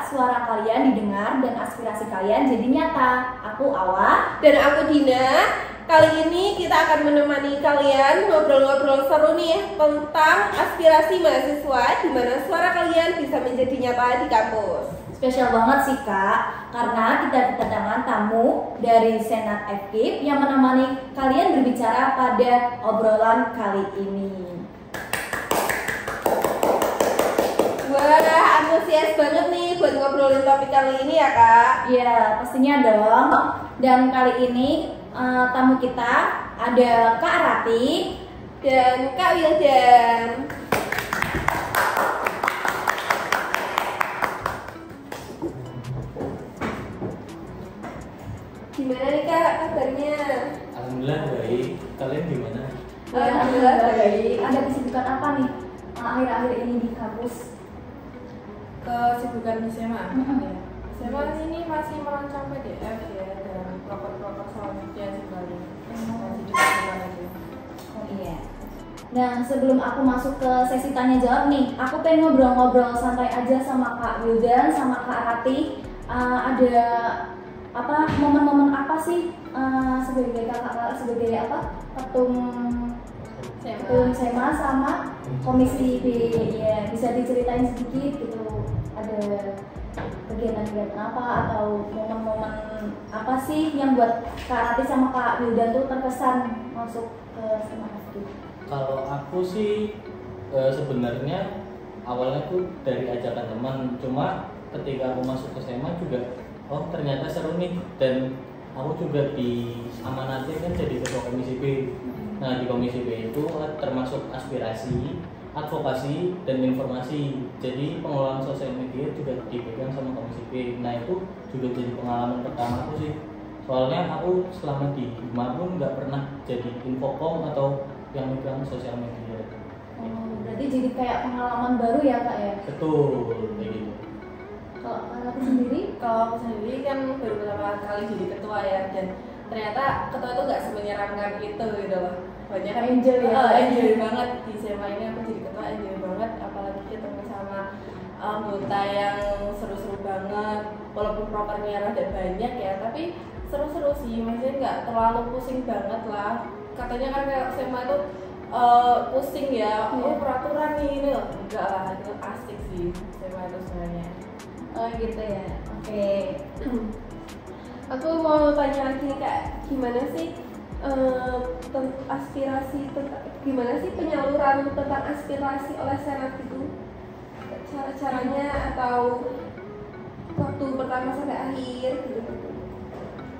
suara kalian didengar dan aspirasi kalian jadi nyata. Aku Awa. Dan aku Dina. Kali ini kita akan menemani kalian ngobrol-ngobrol seru nih tentang aspirasi mahasiswa, di mana suara kalian bisa menjadi nyata di kampus. Spesial banget sih Kak, karena kita kedatangan tamu dari Senat FKIP yang menemani kalian berbicara pada obrolan kali ini. Wah, antusias banget nih buat ngobrolin topik kali ini ya Kak. Ya, pastinya dong. Dan kali ini tamu kita ada Kak Rati dan Kak Wildan. Gimana nih Kak kabarnya? Alhamdulillah baik. Kalian gimana? Alhamdulillah baik. Ada kesibukan apa nih akhir-akhir ini di kampus? Kesibukan di SMA. SMA ini masih merancang PDF ya dan proker-proker selanjutnya sekali. Masih dilakukan itu. Oh iya. Nah, sebelum aku masuk ke sesi tanya jawab nih, aku pengen ngobrol-ngobrol santai aja sama Kak Wildan sama Kak Rati. Ada apa momen-momen apa sih sebagai kakak sebagai apa ketum SMA sama komisi B, ya bisa diceritain sedikit gitu, ada kegiatan-kegiatan apa atau momen-momen apa sih yang buat Kak Rati sama Kak Wildan tuh terkesan masuk ke SMA itu? Kalau aku sih sebenarnya awalnya tuh dari ajakan teman, cuma ketika aku masuk ke SMA juga oh ternyata seru nih, dan aku juga diamanati kan jadi ketua komisi B. Nah di komisi B itu termasuk aspirasi, advokasi, dan informasi. Jadi pengelolaan sosial media juga dipegang sama komisi B. Nah itu juga jadi pengalaman pertama aku sih. Soalnya aku selama di Hima pun nggak pernah jadi infokom atau yang megang sosial media. Oh, berarti jadi kayak pengalaman baru ya Kak ya? Betul, kayak gitu. Kalau Kak Rati sendiri? Kalau aku sendiri kan baru pertama kali jadi ketua ya, dan ternyata ketua itu nggak semenyeramkan gitu loh. Banyak kan Enjoy ya? Enjoy banget di SMA ini, aku jadi ketua enjoy banget, apalagi ketemu sama anggota yang seru-seru banget. Walaupun prokernya rada banyak ya, tapi seru-seru sih, maksudnya nggak terlalu pusing banget lah. Katanya kan kayak SMA itu pusing ya, oh peraturan nih ini loh, enggak lah, itu asik sih SMA itu sebenarnya. Oh gitu ya, oke. Aku mau tanya lagi nih Kak, gimana sih gimana sih penyaluran tentang aspirasi oleh Senat itu? Cara-caranya atau waktu pertama sampai akhir gitu?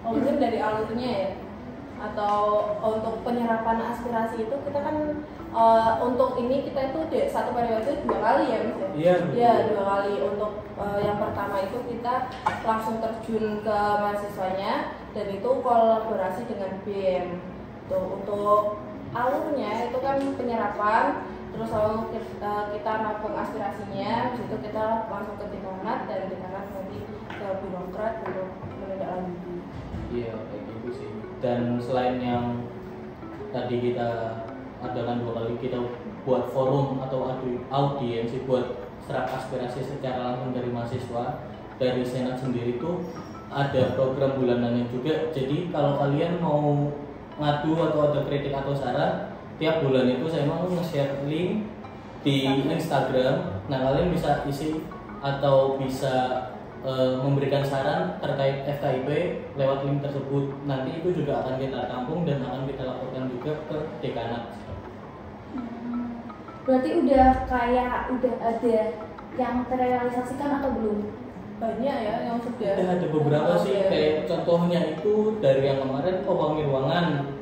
Oh, mungkin dari alurnya ya, atau untuk penyerapan aspirasi itu kita kan untuk ini kita itu satu periode 2 kali ya Mas ya? Iya. Iya 2 kali. Untuk yang pertama itu kita langsung terjun ke mahasiswanya dan itu kolaborasi dengan BEM. Tuh, untuk alurnya itu kan penyerapan, terus lalu kita nampung aspirasinya, habis itu kita langsung ke dekanat dan dekanat nanti ke birokrat untuk menindaklanjuti. Iya kayak gitu sih. Dan selain yang tadi kita adakan 2 kali, kita buat forum atau audiensi buat serap aspirasi secara langsung dari mahasiswa. Dari Senat sendiri tuh ada program bulanannya juga. Jadi kalau kalian mau ngadu atau ada kritik atau saran, tiap bulan itu saya mau nge-share link di Instagram. Nah kalian bisa isi atau bisa memberikan saran terkait FKIP lewat link tersebut. Nanti itu juga akan kita tampung dan akan kita laporkan juga ke dekanat. Berarti udah ada yang terrealisasikan atau belum? Banyak ya yang sudah. Ada beberapa sih, kayak contohnya itu dari yang kemarin pewangi ruangan,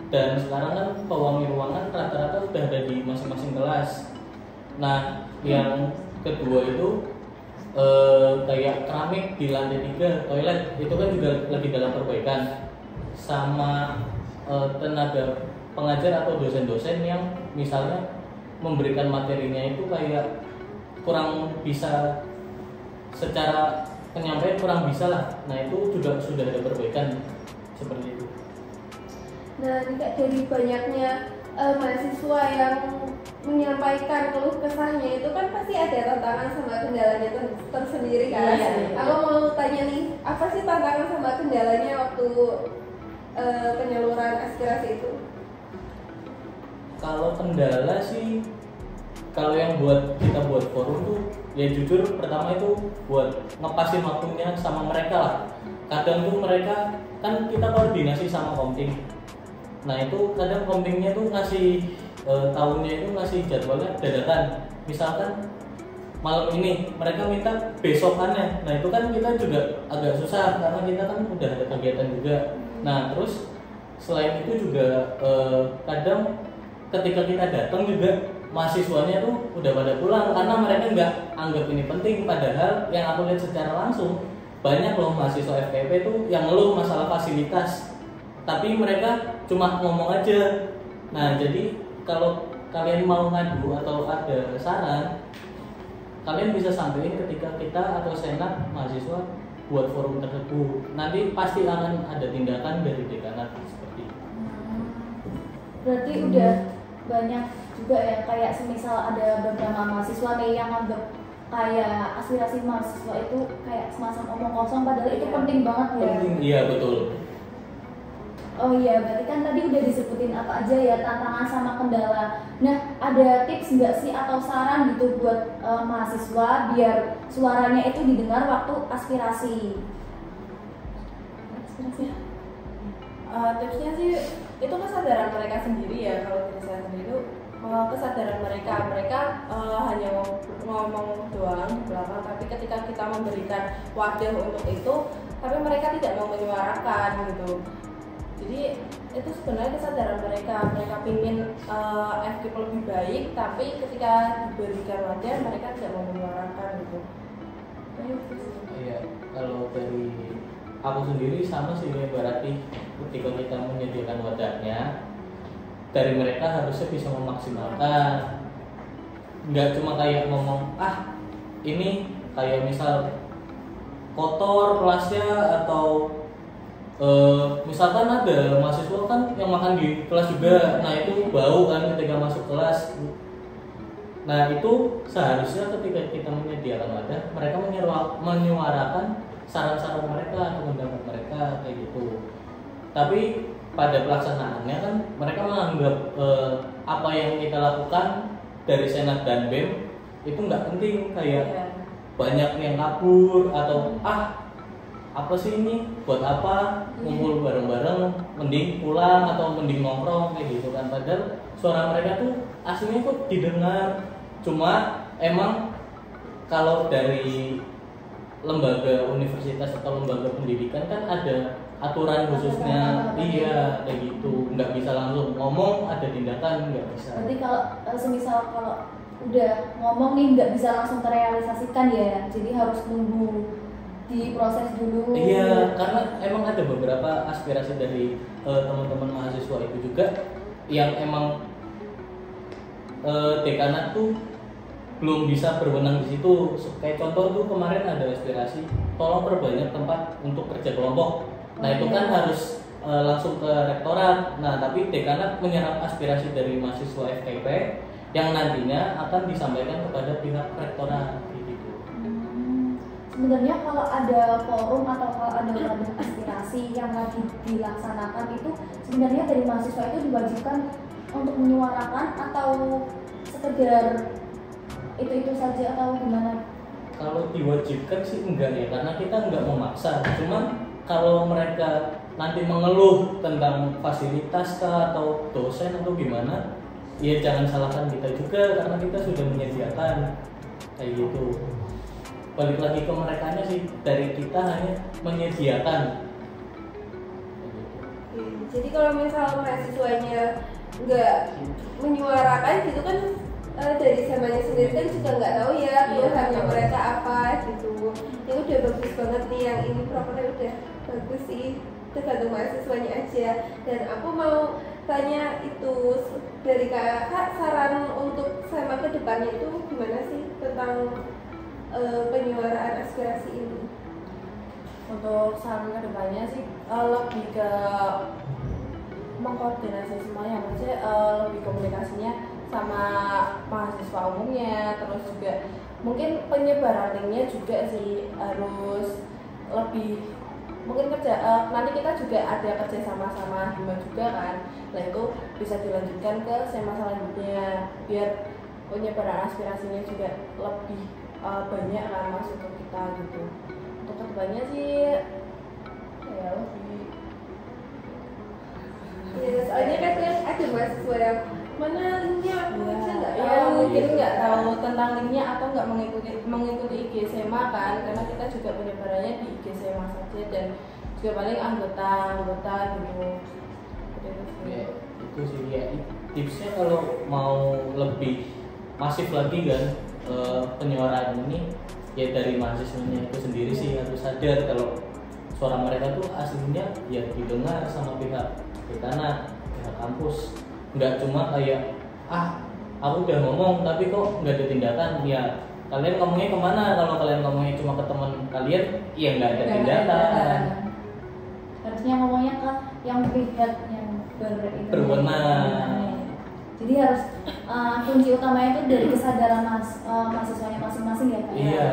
dan sekarang kan pewangi ruangan rata-rata sudah ada di masing-masing kelas. Nah yang kedua itu kayak keramik di lantai 3 toilet itu kan juga lagi dalam perbaikan, sama tenaga pengajar atau dosen-dosen yang misalnya memberikan materinya itu kayak kurang bisa, secara penyampaian kurang bisa lah. Nah itu juga sudah ada perbaikan seperti itu. Nah, ini Kak, dari banyaknya mahasiswa yang menyampaikan keluh kesahnya itu kan pasti ada tantangan sama kendalanya tersendiri kan. Iya. Aku mau tanya nih, apa sih tantangan sama kendalanya waktu penyaluran aspirasi itu? Kalau kendala sih, kalau yang kita buat forum tuh ya jujur pertama itu buat ngepasin waktunya sama mereka lah. Kadang tuh mereka kan kita koordinasi sama komting. Nah itu kadang komtingnya tuh ngasih tahunnya itu ngasih jadwalnya dadakan. Misalkan malam ini mereka minta besokannya. Nah itu kan kita juga agak susah karena kita kan udah ada kegiatan juga. Nah terus selain itu juga kadang ketika kita datang juga mahasiswanya tuh udah pada pulang karena mereka nggak anggap ini penting. Padahal yang aku lihat secara langsung banyak loh mahasiswa FKIP tuh yang ngeluh masalah fasilitas, tapi mereka cuma ngomong aja. Nah jadi kalau kalian mau ngadu atau ada saran, kalian bisa sampaikan ketika kita atau senat mahasiswa buat forum tersebut. Nanti pasti akan ada tindakan dari dekanat seperti itu. Berarti udah banyak juga ya, kayak semisal ada beberapa mahasiswa nih yang anggap kayak aspirasi mahasiswa itu kayak semacam omong kosong, padahal itu penting banget ya. Penting, iya betul. Oh iya, berarti kan tadi udah disebutin apa aja ya tantangan sama kendala. Nah, ada tips nggak sih atau saran gitu buat mahasiswa biar suaranya itu didengar waktu aspirasi? Tipsnya sih itu kesadaran mereka sendiri ya. Kalau dari saya sendiri itu kesadaran mereka hanya ngomong doang di belakang, tapi ketika kita memberikan wadah untuk itu, tapi mereka tidak mau menyuarakan gitu. Jadi itu sebenarnya kesadaran mereka pingin FKIP lebih baik, tapi ketika diberikan wadah mereka tidak mau menyuarakan gitu. Iya, kalau dari aku sendiri sama sih ya, berarti ketika kita menyediakan wadahnya, dari mereka harusnya bisa memaksimalkan. Nggak cuma kayak ngomong ini kayak misal kotor kelasnya, atau misalkan ada mahasiswa kan yang makan di kelas juga, nah itu bau kan ketika masuk kelas. Nah itu seharusnya ketika kita menyediakan wadah, mereka menyuarakan saran-saran mereka atau pendapat mereka kayak gitu. Tapi pada pelaksanaannya kan mereka menganggap apa yang kita lakukan dari senat dan BEM itu nggak penting, kayak banyak yang kabur atau apa sih ini, buat apa ngumpul bareng-bareng, mending pulang atau mending nongkrong kayak gitu kan. Padahal suara mereka tuh aslinya kok didengar. Cuma emang kalau dari lembaga universitas atau lembaga pendidikan kan ada aturan khususnya. Iya kayak gitu, nggak bisa langsung ngomong ada tindakan, nggak bisa. Berarti kalau semisal kalau udah ngomong nih nggak bisa langsung terrealisasikan ya, jadi harus nunggu diproses dulu. Iya, karena emang ada beberapa aspirasi dari teman-teman mahasiswa itu juga yang emang dekanat tuh belum bisa berwenang di situ. Kayak contoh tuh kemarin ada aspirasi, tolong perbanyak tempat untuk kerja kelompok. Nah itu kan harus langsung ke rektorat. Nah tapi dekanat menyerap aspirasi dari mahasiswa FKIP yang nantinya akan disampaikan kepada pihak rektorat. Sebenarnya kalau ada forum atau kalau ada wadah aspirasi yang lagi dilaksanakan itu sebenarnya dari mahasiswa itu diwajibkan untuk menyuarakan atau sekedar itu saja atau gimana? Kalau diwajibkan sih enggak ya, karena kita enggak memaksa. Cuma kalau mereka nanti mengeluh tentang fasilitas kah atau dosen atau gimana, ya jangan salahkan kita juga karena kita sudah menyediakan kayak gitu. Balik lagi ke merekanya sih, dari kita hanya menyediakan. Jadi kalau misal mahasiswanya nggak menyuarakan gitu kan, dari zamannya sendiri kan juga nggak tahu ya keluhannya mereka apa gitu. Ya udah bagus banget nih yang ini propernya udah bagus sih, tergantung mahasiswanya aja. Dan aku mau tanya itu dari kakak, saran untuk sama ke depannya itu gimana sih tentang penyuaraan aspirasi ini? Untuk saran kedepannya sih lebih ke mengkoordinasi semuanya, maksudnya lebih komunikasinya sama mahasiswa umumnya, terus juga mungkin penyebaran linknya juga sih harus lebih, mungkin nanti kita juga ada kerja sama Hima juga kan, nah itu bisa dilanjutkan ke sema selanjutnya biar penyebaran aspirasinya juga lebih banyak kan masuk ke kita gitu. Untuk kedepannya sih ya lebih soalnya kan ada mahasiswa yang mana linknya aku bisa nggak ya mungkin nggak tahu tentang linknya atau nggak mengikuti IG SEMA kan, karena kita juga penyebarannya di IG SEMA saja dan juga paling anggota gitu. Ya, itu sih ya tipsnya kalau mau lebih masif lagi kan penyuaraan ini ya dari mahasiswanya itu sendiri sih harus sadar kalau suara mereka tuh aslinya ya didengar sama pihak dekana, pihak kampus, nggak cuma kayak aku udah ngomong tapi kok nggak ada tindakan. Ya kalian ngomongnya kemana? Kalau kalian ngomongnya cuma ke teman kalian ya nggak ada tindakan. Harusnya ngomongnya ke yang pihak yang berwenang. Jadi harus kunci utamanya itu dari kesadaran mahasiswanya masing-masing ya Kak? Iya.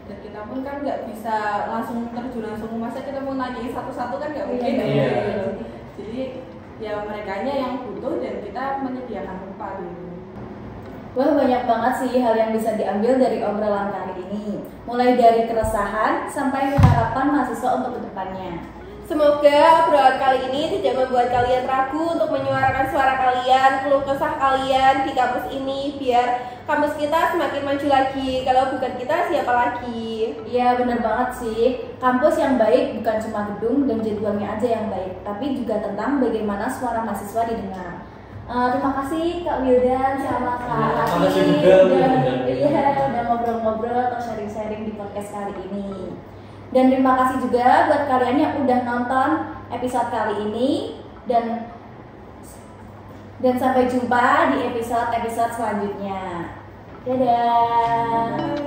Dan kita pun kan nggak bisa langsung terjun langsung, masa kita mau nanya satu-satu kan nggak mungkin. Iya. Jadi ya merekanya yang butuh dan kita menyediakan tempat gitu. Wah, banyak banget sih hal yang bisa diambil dari obrolan kali ini. Mulai dari keresahan sampai harapan mahasiswa untuk kedepannya. Semoga obrolan kali ini tidak membuat kalian ragu untuk menyuarakan suara kalian, keluh kesah kalian di kampus ini, biar kampus kita semakin maju lagi. Kalau bukan kita, siapa lagi? Iya, bener banget sih. Kampus yang baik bukan cuma gedung dan jadwalnya aja yang baik, tapi juga tentang bagaimana suara mahasiswa didengar. Terima kasih Kak Wildan sama Kak Ati udah ngobrol-ngobrol atau sharing-sharing di podcast kali ini. Dan terima kasih juga buat kalian yang udah nonton episode kali ini dan sampai jumpa di episode selanjutnya. Dadah.